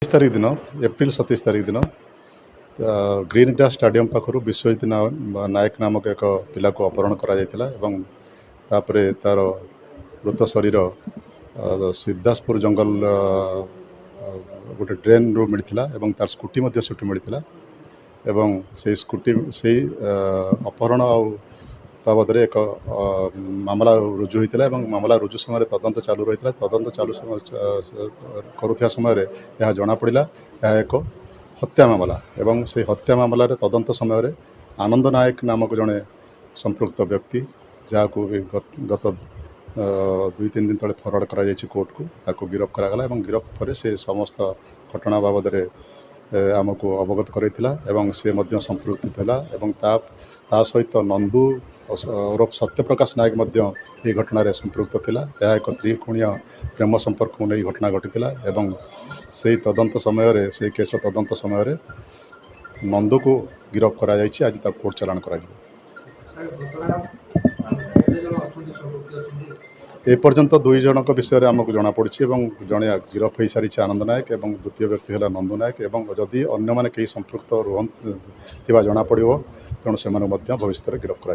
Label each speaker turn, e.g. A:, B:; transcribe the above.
A: तारीख दिन एप्रिल 27 तारीख दिन ग्रीन ग्रास स्टाडियम पाखु विश्वजित नायक नामक एक पिला को अपहरण करापर तार मृत शरीर सिद्धासपुर जंगल गोटे ड्रेन रू मिलता तार स्कूटी से मिलता से स्कूटी से अपहरण बाबद एक मामला रुजु होता मामला रुजु समय तदंत चालू रही तदंत चालू करुवा समय यह जना पड़ा यह एक हत्या मामला एवं से हत्या मामला तदंत समय आनंद नायक नामक जड़े संपृक्त व्यक्ति जहाँ को गत 2-3 दिन तले फरवर्ड करा कोर्ट को ताको गिरफ्त करागला गिरफ्त पर से समस्त घटना बाबद आमको अवगत कराइला से संपृक्ति था सहित नंदू ओरफ सत्यप्रकाश नायक ये घटन संपृक्त थिला यह एक त्रिकोणीय प्रेम संपर्क को नहीं घटना घटी से तदंत समय से केस तदंत समय नंदू को गिरफ्त करा आज कोर्ट चालाण करा एपर्यंत 2 जन विषय आमको जना पड़ी जड़े गिरफ्त हो सारी आनंद नायक और द्वितीय व्यक्ति है नंदू नायक जदि अन्य माने कई संपृक्त रुहन जना पड़ो तेणु से भविष्य गिरफ्त करा